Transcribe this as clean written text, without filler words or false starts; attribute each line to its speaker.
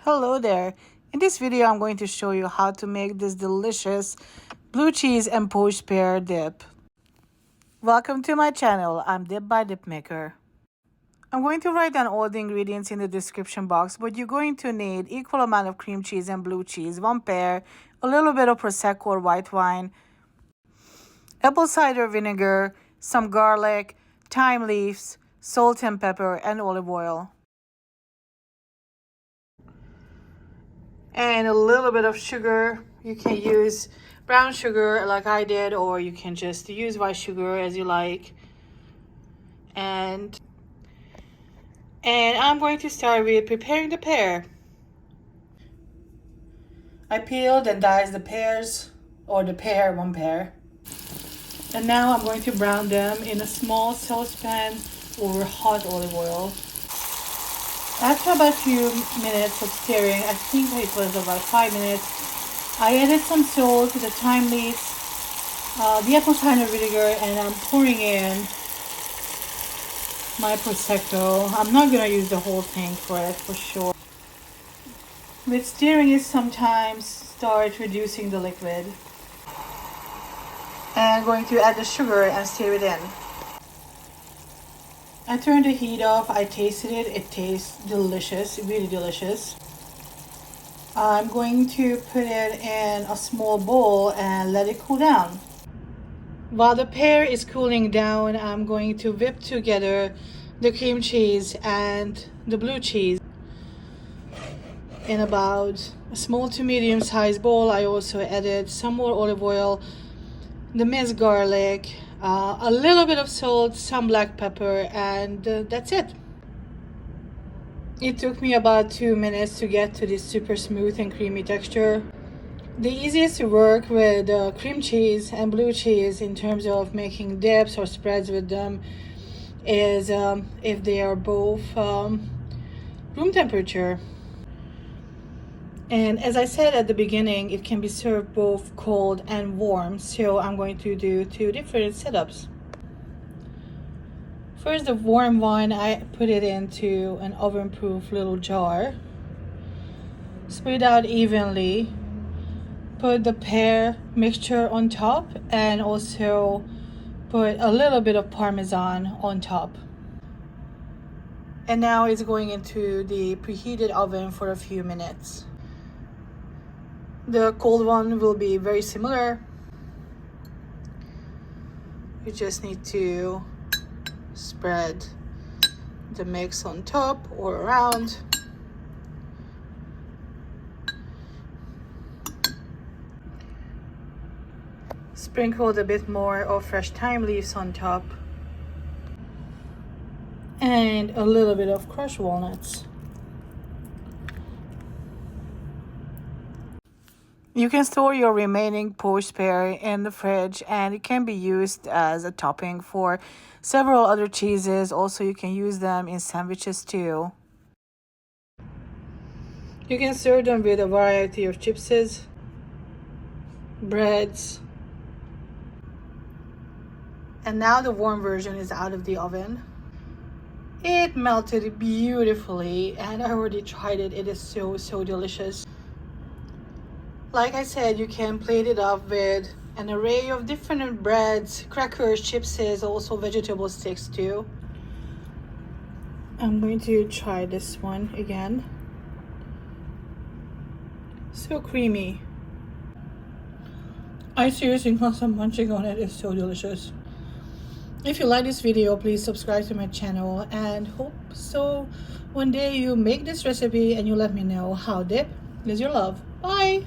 Speaker 1: Hello there. In this video, I'm going to show you how to make this delicious blue cheese and poached pear dip. Welcome to my channel. I'm Dip by Dipmaker. I'm going to write down all the ingredients in the description box, but you're going to need equal amount of cream cheese and blue cheese, 1 pear, a little bit of Prosecco or white wine, apple cider vinegar, some garlic, thyme leaves, salt and pepper, and olive oil. And a little bit of sugar. You can use brown sugar like I did, or you can just use white sugar as you like. And I'm going to start with preparing the pear. I peeled and diced the pears, or the pear, 1 pear. And now I'm going to brown them in a small saucepan over hot olive oil. After about a few minutes of stirring, I think it was about 5 minutes, I added some salt, the thyme leaves, the apple cider vinegar, and I'm pouring in my Prosecco. I'm not going to use the whole thing for it, for sure. With stirring it, sometimes start reducing the liquid. And I'm going to add the sugar and stir it in. I turned the heat off, I tasted it, it tastes delicious, really delicious. I'm going to put it in a small bowl and let it cool down. While the pear is cooling down, I'm going to whip together the cream cheese and the blue cheese. In about a small to medium sized bowl, I also added some more olive oil, the minced garlic, a little bit of salt, some black pepper, and that's it. It took me about 2 minutes to get to this super smooth and creamy texture. The easiest to work with cream cheese and blue cheese in terms of making dips or spreads with them is if they are both room temperature. And as I said at the beginning, it can be served both cold and warm, so I'm going to do 2 different setups. First, the warm one, I put it into an oven-proof little jar. Spread out evenly. Put the pear mixture on top and also put a little bit of Parmesan on top. And now it's going into the preheated oven for a few minutes. The cold one will be very similar. You just need to spread the mix on top or around. Sprinkled a bit more of fresh thyme leaves on top. And a little bit of crushed walnuts. You can store your remaining poached pear in the fridge, and it can be used as a topping for several other cheeses. Also, you can use them in sandwiches too. You can serve them with a variety of chipses, breads. And now the warm version is out of the oven. It melted beautifully, and I already tried it. It is so delicious. Like I said, you can plate it up with an array of different breads, crackers, chipses, also vegetable sticks too. I'm going to try this one again. So creamy. I seriously can't stop munching on it. It's so delicious. If you like this video, please subscribe to my channel, and hope so one day you make this recipe and you let me know how dip is your love. Bye!